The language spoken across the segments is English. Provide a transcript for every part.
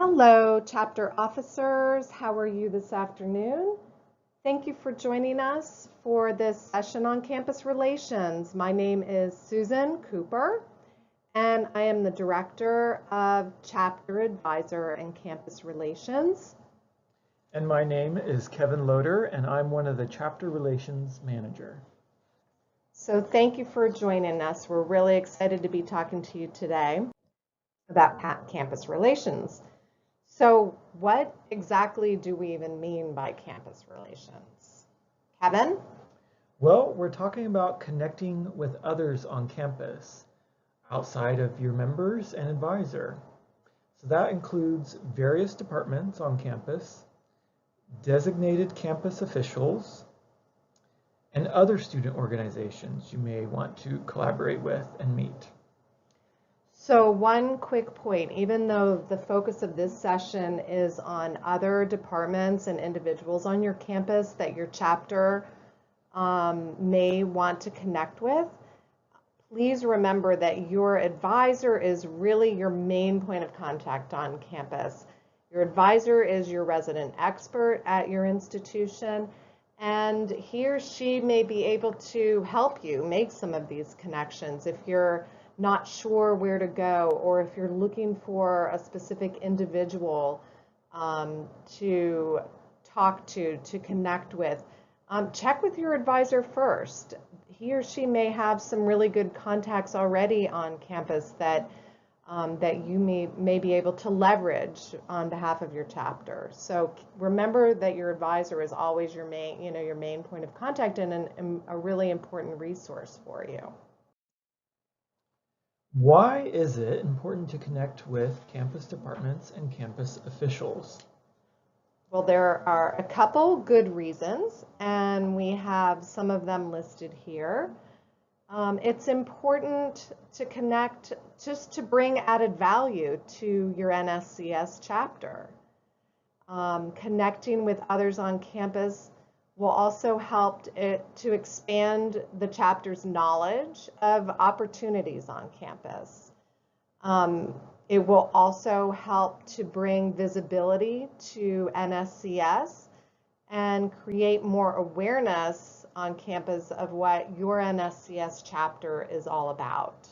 Hello, chapter officers. How are you this afternoon? Thank you for joining us for this session on campus relations. My name is Susan Cooper, and I am the Director of Chapter Advisor and Campus Relations. And my name is Kevin Loader, and I'm one of the Chapter Relations Manager. So thank you for joining us. We're really excited to be talking to you today about campus relations. So what exactly do we even mean by campus relations? Kevin? Well, we're talking about connecting with others on campus outside of your members and advisor. So that includes various departments on campus, designated campus officials, and other student organizations you may want to collaborate with and meet. So one quick point, even though the focus of this session is on other departments and individuals on your campus that your chapter may want to connect with, please remember that your advisor is really your main point of contact on campus. Your advisor is your resident expert at your institution, and he or she may be able to help you make some of these connections if you're not sure where to go, or if you're looking for a specific individual to talk to connect with. Check with your advisor first. He or she may have some really good contacts already on campus that you may be able to leverage on behalf of your chapter. So remember that your advisor is always your main point of contact and a really important resource for you. Why is it important to connect with campus departments and campus officials? Well, there are a couple good reasons, and we have some of them listed here. It's important to connect just to bring added value to your NSCS chapter. Connecting with others on campus will also help it to expand the chapter's knowledge of opportunities on campus. It will also help to bring visibility to NSCS and create more awareness on campus of what your NSCS chapter is all about.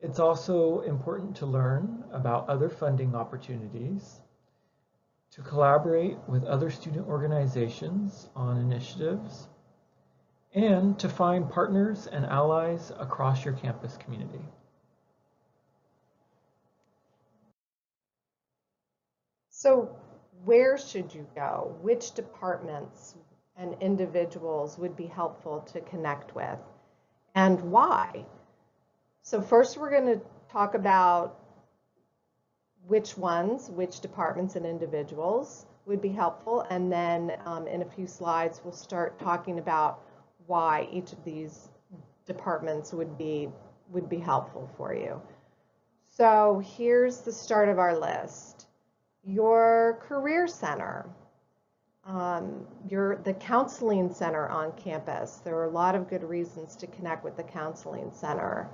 It's also important to learn about other funding opportunities, to collaborate with other student organizations on initiatives, and to find partners and allies across your campus community. So where should you go? Which departments and individuals would be helpful to connect with, and why? So first we're going to talk about which departments and individuals would be helpful, and then in a few slides we'll start talking about why each of these departments would be helpful for you. So here's the start of our list. Your career center, the counseling center on campus. There are a lot of good reasons to connect with the counseling center.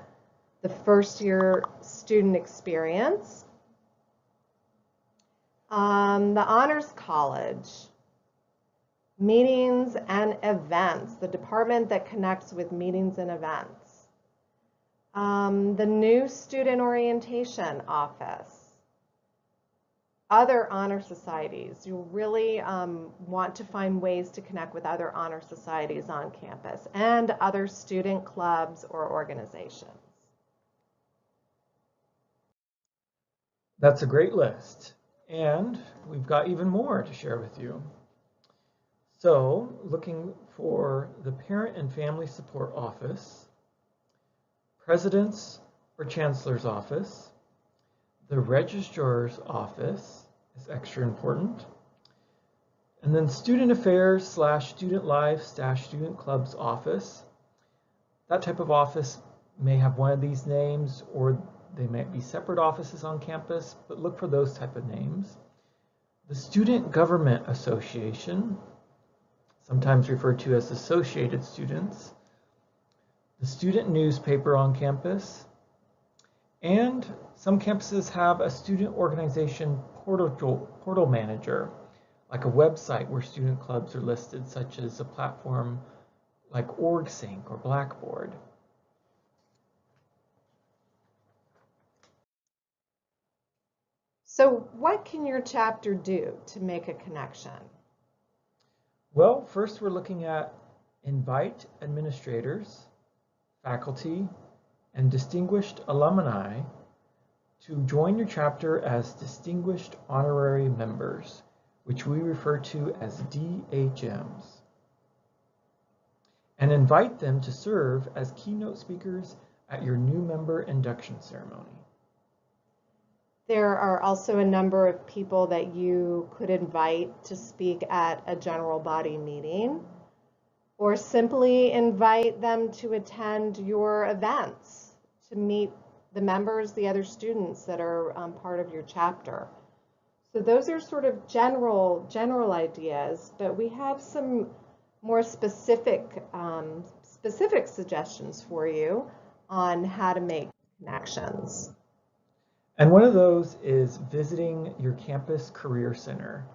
The first year student experience, the Honors College, meetings and events, the department that connects with meetings and events, the new student orientation office, other honor societies. You'll really want to find ways to connect with other honor societies on campus and other student clubs or organizations. That's a great list, and we've got even more to share with you. So, looking for the Parent and Family Support Office, President's or Chancellor's Office, the Registrar's Office is extra important, and then Student Affairs / Student Life / Student Clubs Office. That type of office may have one of these names, or they might be separate offices on campus, but look for those type of names. The Student Government Association, sometimes referred to as Associated Students, the Student Newspaper on campus, And some campuses have a student organization portal manager, like a website where student clubs are listed, such as a platform like OrgSync or Blackboard. So what can your chapter do to make a connection? Well, first we're looking at invite administrators, faculty, and distinguished alumni to join your chapter as distinguished honorary members, which we refer to as DHMs, and invite them to serve as keynote speakers at your new member induction ceremony. There are also a number of people that you could invite to speak at a general body meeting, or simply invite them to attend your events, to meet the members, the other students that are part of your chapter. So those are sort of general ideas, but we have some more specific suggestions for you on how to make connections. And one of those is visiting your campus career center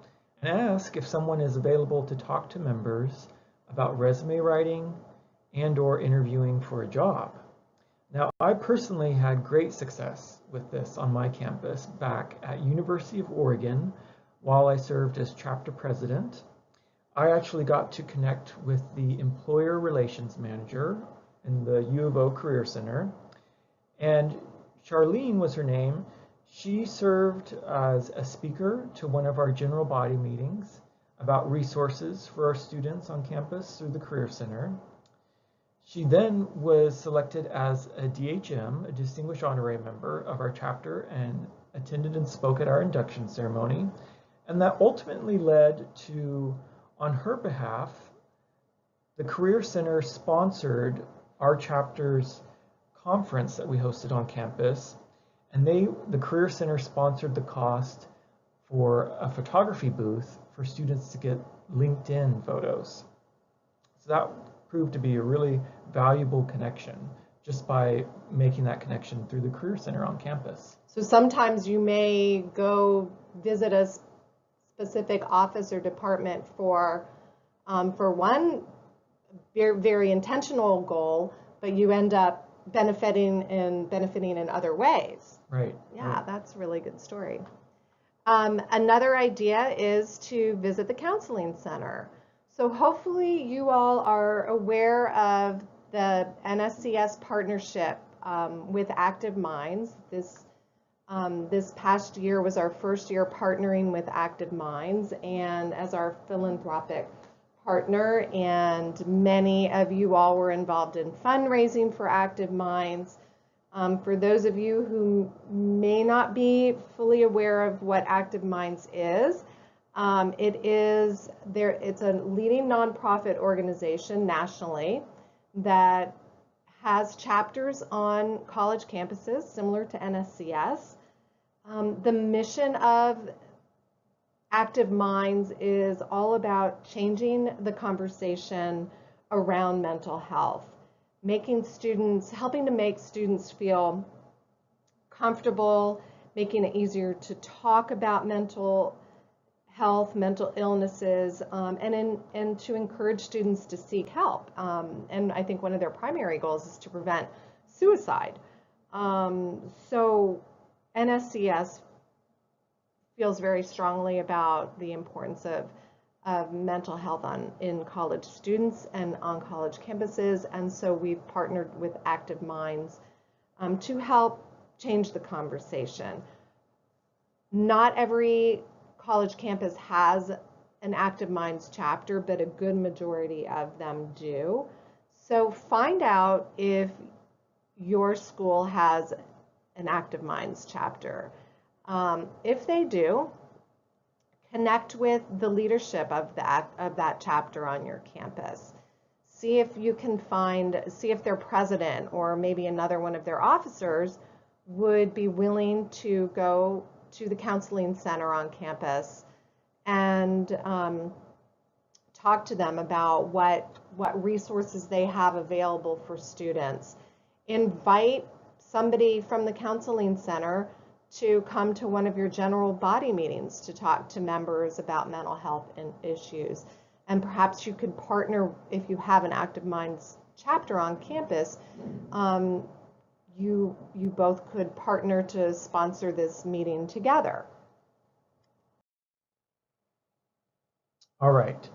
and ask if someone is available to talk to members about resume writing and/or interviewing for a job. Now, I personally had great success with this on my campus back at University of Oregon while I served as chapter president. I actually got to connect with the employer relations manager in the U of O Career Center, and Charlene was her name. She served as a speaker to one of our general body meetings about resources for our students on campus through the Career Center. She then was selected as a DHM, a Distinguished Honorary Member of our chapter, and attended and spoke at our induction ceremony. And that ultimately led to, on her behalf, the Career Center sponsored our chapter's conference that we hosted on campus, and the Career Center sponsored the cost for a photography booth for students to get LinkedIn photos. So that proved to be a really valuable connection just by making that connection through the Career Center on campus. So sometimes you may go visit a specific office or department for one very, very intentional goal, but you end up benefiting in other ways. Right. Yeah, right. That's a really good story. Another idea is to visit the counseling center. So hopefully you all are aware of the NSCS partnership with Active Minds. This past year was our first year partnering with Active Minds and as our philanthropic partner, and many of you all were involved in fundraising for Active Minds. For those of you who may not be fully aware of what Active Minds is, it's a leading nonprofit organization nationally that has chapters on college campuses similar to NSCS. The mission of Active Minds is all about changing the conversation around mental health, helping to make students feel comfortable, making it easier to talk about mental health, mental illnesses, and to encourage students to seek help. And I think one of their primary goals is to prevent suicide. So NSCS feels very strongly about the importance of mental health in college students and on college campuses, and so we've partnered with Active Minds to help change the conversation. Not every college campus has an Active Minds chapter, but a good majority of them do. So find out if your school has an Active Minds chapter. If they do, connect with the leadership of that chapter on your campus. See if their president or maybe another one of their officers would be willing to go to the counseling center on campus and talk to them about what resources they have available for students. Invite somebody from the counseling center to come to one of your general body meetings to talk to members about mental health issues. And perhaps you could partner, if you have an Active Minds chapter on campus, you both could partner to sponsor this meeting together. All right.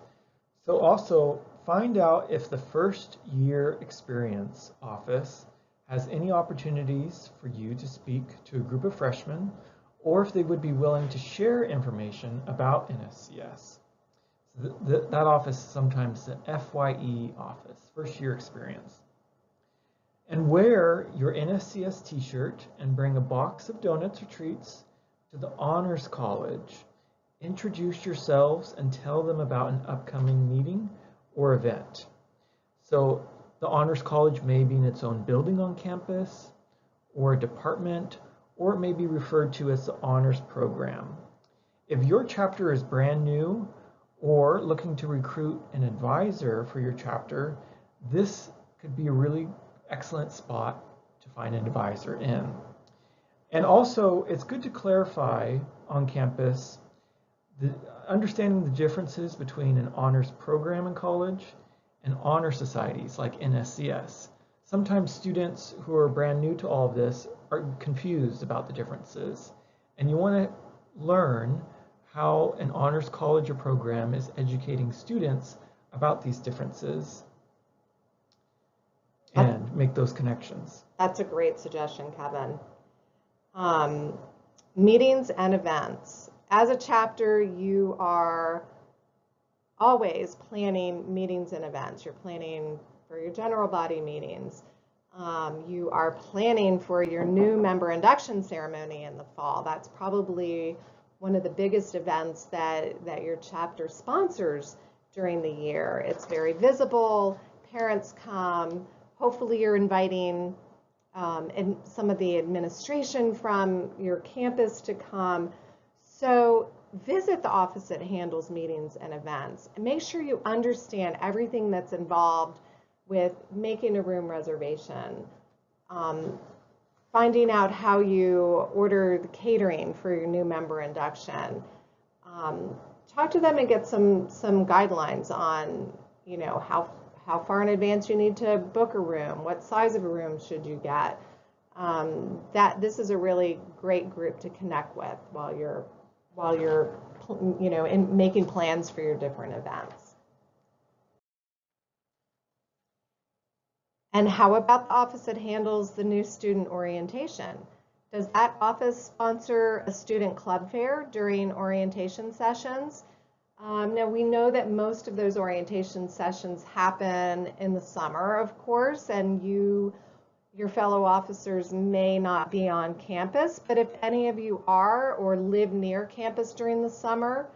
So also find out if the first year experience office has any opportunities for you to speak to a group of freshmen, or if they would be willing to share information about NSCS. So that office is sometimes the FYE office, first year experience. And wear your NSCS t-shirt and bring a box of donuts or treats to the Honors College. Introduce yourselves and tell them about an upcoming meeting or event. So the Honors College may be in its own building on campus, or a department, or it may be referred to as the Honors Program. If your chapter is brand new or looking to recruit an advisor for your chapter, this could be a really excellent spot to find an advisor in. And also, it's good to clarify on campus understanding the differences between an honors program in college and honor societies like NSCS. Sometimes students who are brand new to all of this are confused about the differences, and you want to learn how an honors college or program is educating students about these differences and make those connections. That's a great suggestion, Kevin. Meetings and events. As a chapter, you are always planning meetings and events. You're planning for your general body meetings. You are planning for your new member induction ceremony in the fall. That's probably one of the biggest events that your chapter sponsors during the year. It's very visible. Parents come. Hopefully you're inviting and some of the administration from your campus to come. So visit the office that handles meetings and events, and make sure you understand everything that's involved with making a room reservation, finding out how you order the catering for your new member induction. Talk to them and get some guidelines on, you know, how far in advance you need to book a room, what size of a room should you get. This is a really great group to connect with while you're you know, in making plans for your different events. And how about the office that handles the new student orientation? Does that office sponsor a student club fair during orientation sessions? Now we know that most of those orientation sessions happen in the summer, of course, and your fellow officers may not be on campus, but if any of you are or live near campus during the summer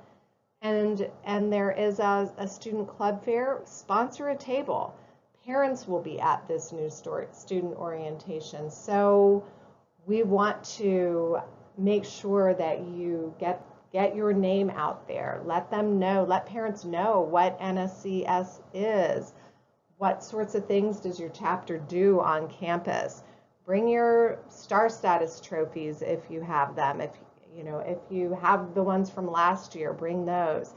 and there is a student club fair, sponsor a table. Parents will be at this new student orientation. So we want to make sure that you get your name out there. Let them know, let parents know what NSCS is. What sorts of things does your chapter do on campus? Bring your star status trophies if you have them. If you have the ones from last year, bring those.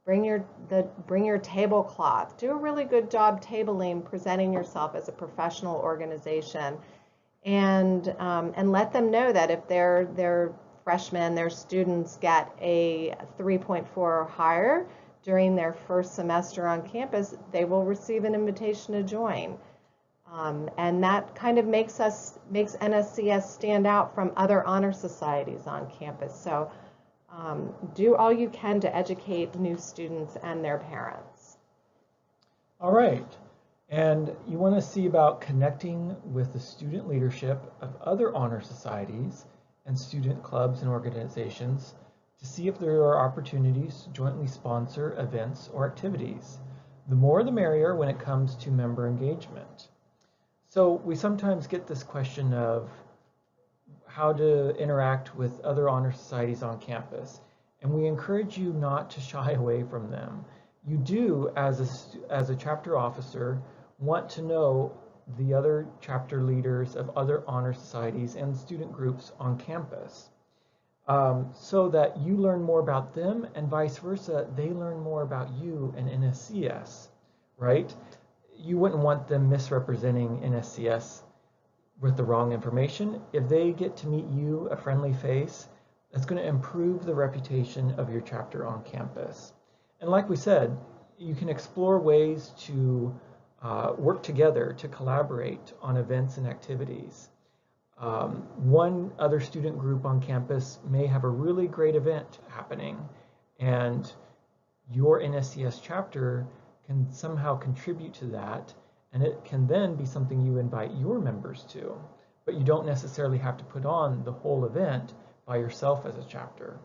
Bring your tablecloth. Do a really good job tabling, presenting yourself as a professional organization, and let them know that if their freshmen, their students get a 3.4 or higher during their first semester on campus, they will receive an invitation to join. And that kind of makes NSCS stand out from other honor societies on campus. So do all you can to educate new students and their parents. All right. And you want to see about connecting with the student leadership of other honor societies and student clubs and organizations to see if there are opportunities to jointly sponsor events or activities. The more the merrier when it comes to member engagement. So we sometimes get this question of how to interact with other honor societies on campus, and we encourage you not to shy away from them. You do, as a chapter officer, want to know the other chapter leaders of other honor societies and student groups on campus, so that you learn more about them and vice versa, they learn more about you and NSCS, right? You wouldn't want them misrepresenting NSCS with the wrong information. If they get to meet you, a friendly face, that's going to improve the reputation of your chapter on campus. And like we said, you can explore ways to work together, to collaborate on events and activities. One other student group on campus may have a really great event happening, and your NSCS chapter can somehow contribute to that, and it can then be something you invite your members to, but you don't necessarily have to put on the whole event by yourself as a chapter.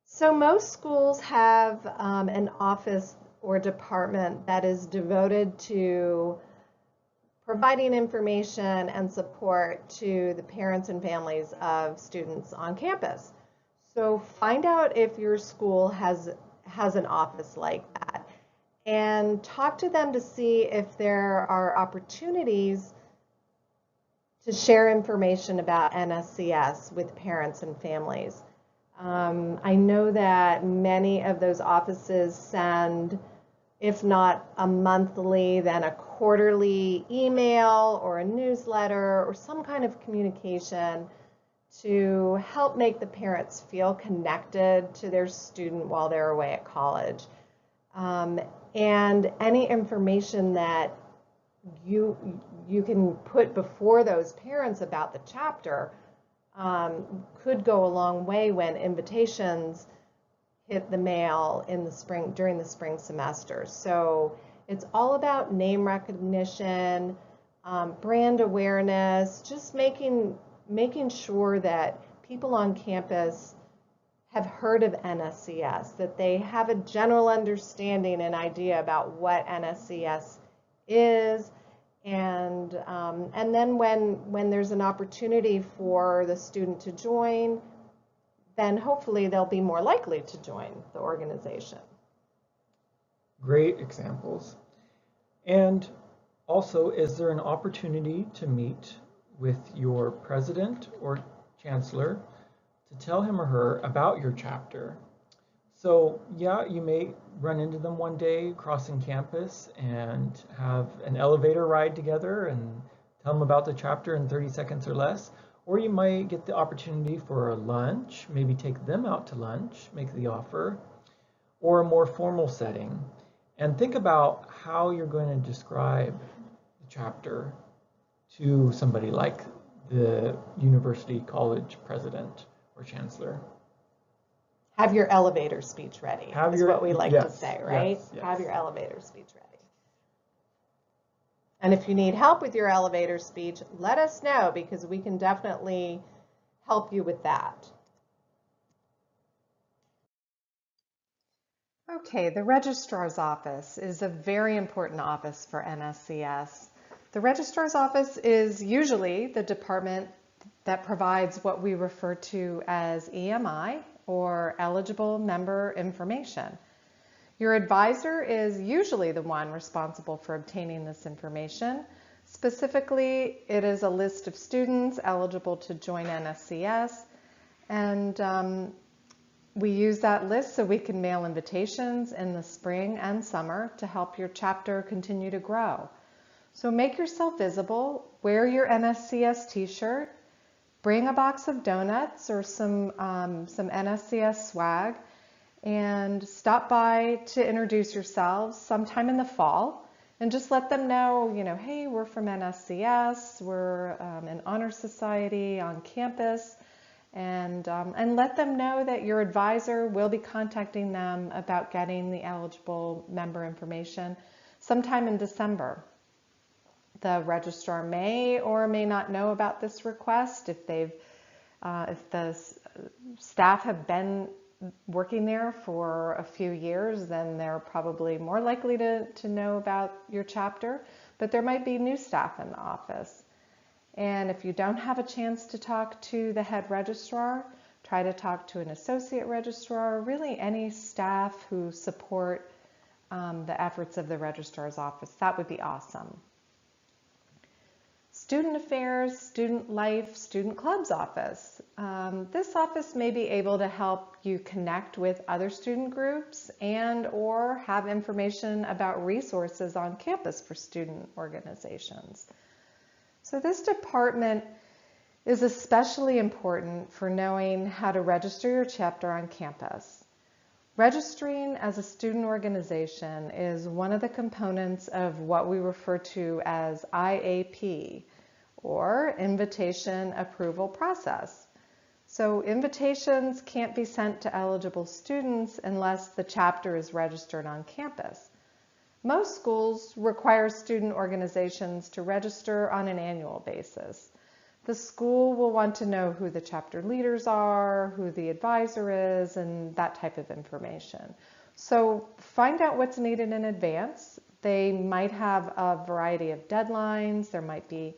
So most schools have an office or department that is devoted to providing information and support to the parents and families of students on campus. So find out if your school has an office like that, and talk to them to see if there are opportunities to share information about NSCS with parents and families. I know that many of those offices send, if not a monthly, then a quarterly email or a newsletter or some kind of communication to help make the parents feel connected to their student while they're away at college. And any information that you can put before those parents about the chapter could go a long way when invitations hit the mail in the spring, during the spring semester. So it's all about name recognition, brand awareness, just making sure that people on campus have heard of NSCS, that they have a general understanding and idea about what NSCS is. And then when there's an opportunity for the student to join, then hopefully they'll be more likely to join the organization. Great examples. And also, is there an opportunity to meet with your president or chancellor to tell him or her about your chapter? So yeah, you may run into them one day crossing campus and have an elevator ride together and tell them about the chapter in 30 seconds or less. Or you might get the opportunity for a lunch, maybe take them out to lunch, make the offer, or a more formal setting. And think about how you're going to describe the chapter to somebody like the university college president or chancellor. Have your elevator speech ready, is what we like to say, right? Yes. Have your elevator speech ready. And if you need help with your elevator speech, let us know, because we can definitely help you with that. Okay, the registrar's office is a very important office for NSCS. The registrar's office is usually the department that provides what we refer to as EMI, or eligible member information. Your advisor is usually the one responsible for obtaining this information. Specifically, it is a list of students eligible to join NSCS, and we use that list so we can mail invitations in the spring and summer to help your chapter continue to grow. So make yourself visible, wear your NSCS t-shirt, bring a box of donuts or some NSCS swag, and stop by to introduce yourselves sometime in the fall, and just let them know, hey, we're from NSCS, we're an honor society on campus, and let them know that your advisor will be contacting them about getting the eligible member information sometime in December. The registrar may or may not know about this request. If the staff have been working there for a few years, then they're probably more likely to know about your chapter, but there might be new staff in the office. And if you don't have a chance to talk to the head registrar, try to talk to an associate registrar, really any staff who support the efforts of the registrar's office, that would be awesome. Student Affairs, Student Life, Student Clubs office. This office may be able to help you connect with other student groups and or have information about resources on campus for student organizations. So this department is especially important for knowing how to register your chapter on campus. Registering as a student organization is one of the components of what we refer to as IAP, or Invitation Approval Process. So invitations can't be sent to eligible students unless the chapter is registered on campus. Most schools require student organizations to register on an annual basis. The school will want to know who the chapter leaders are, who the advisor is, and that type of information. So find out what's needed in advance. They might have a variety of deadlines. There might be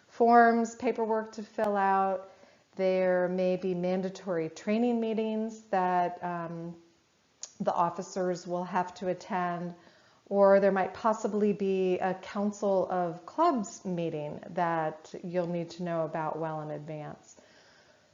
forms, paperwork to fill out. There may be mandatory training meetings that the officers will have to attend, or there might possibly be a council of clubs meeting that you'll need to know about well in advance.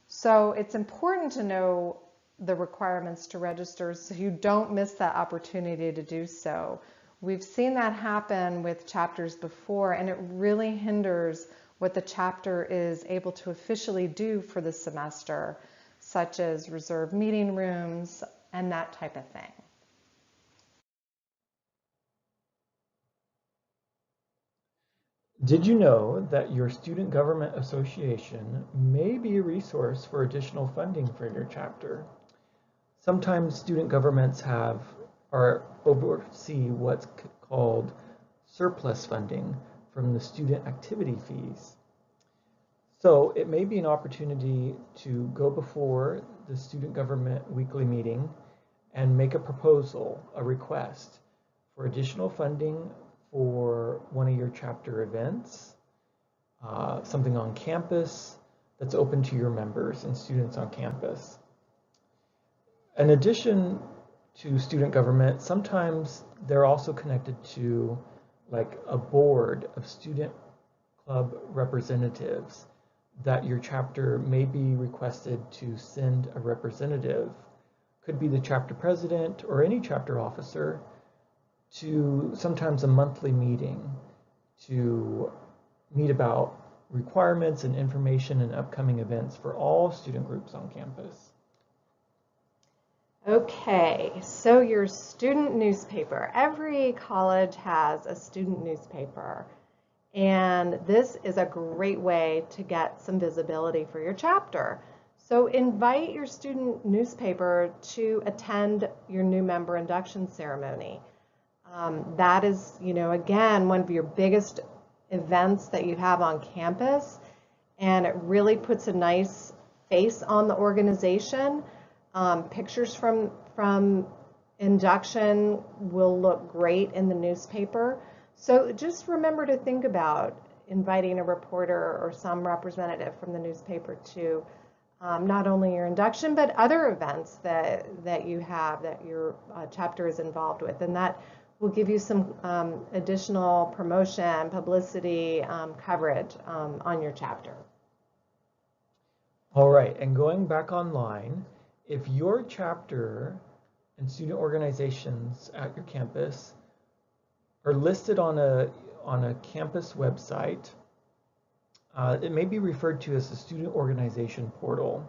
So it's important to know the requirements to register so you don't miss that opportunity to do so. We've seen that happen with chapters before, and it really hinders what the chapter is able to officially do for the semester, such as reserve meeting rooms and that type of thing. Did you know that your student government association may be a resource for additional funding for your chapter? Sometimes student governments oversee what's called surplus funding from the student activity fees. So it may be an opportunity to go before the student government weekly meeting and make a proposal, a request for additional funding for one of your chapter events, something on campus that's open to your members and students on campus. In addition to student government, sometimes they're also connected to like a board of student club representatives that your chapter may be requested to send a representative, could be the chapter president or any chapter officer, to sometimes a monthly meeting to meet about requirements and information and upcoming events for all student groups on campus. Okay, so your student newspaper. Every college has a student newspaper, and this is a great way to get some visibility for your chapter. So invite your student newspaper to attend your new member induction ceremony. That is, again, one of your biggest events that you have on campus, and it really puts a nice face on the organization. Pictures from induction will look great in the newspaper. So just remember to think about inviting a reporter or some representative from the newspaper to not only your induction, but other events that you have, that your chapter is involved with. And that will give you some additional promotion, publicity, coverage on your chapter. All right, and going back online, if your chapter and student organizations at your campus are listed on a campus website, it may be referred to as the student organization portal.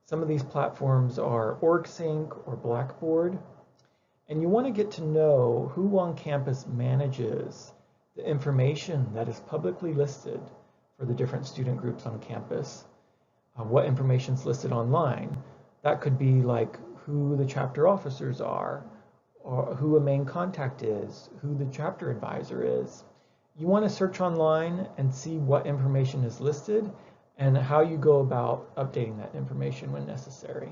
Some of these platforms are OrgSync or Blackboard, and you want to get to know who on campus manages the information that is publicly listed for the different student groups on campus. What information is listed online. That could be like who the chapter officers are, or who a main contact is, who the chapter advisor is. You want to search online and see what information is listed and how you go about updating that information when necessary.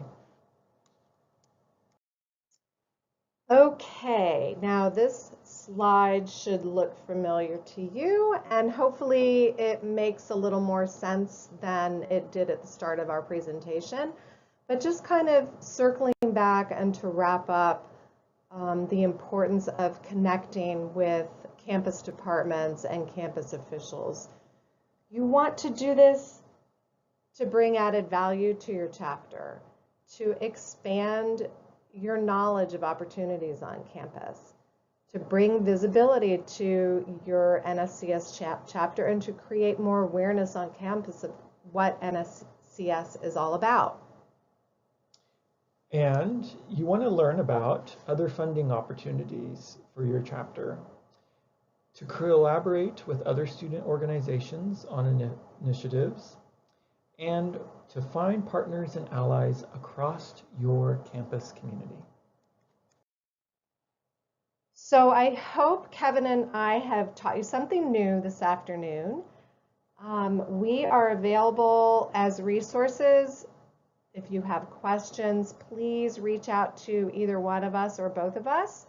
Okay, now this slide should look familiar to you, and hopefully it makes a little more sense than it did at the start of our presentation. But just kind of circling back and to wrap up the importance of connecting with campus departments and campus officials. You want to do this to bring added value to your chapter, to expand your knowledge of opportunities on campus, to bring visibility to your NSCS chapter, and to create more awareness on campus of what NSCS is all about. And you want to learn about other funding opportunities for your chapter, to collaborate with other student organizations on initiatives, and to find partners and allies across your campus community. So I hope Kevin and I have taught you something new this afternoon. We are available as resources. If you have questions, please reach out to either one of us or both of us.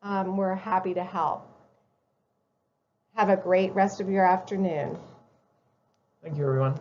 We're happy to help. Have a great rest of your afternoon. Thank you, everyone.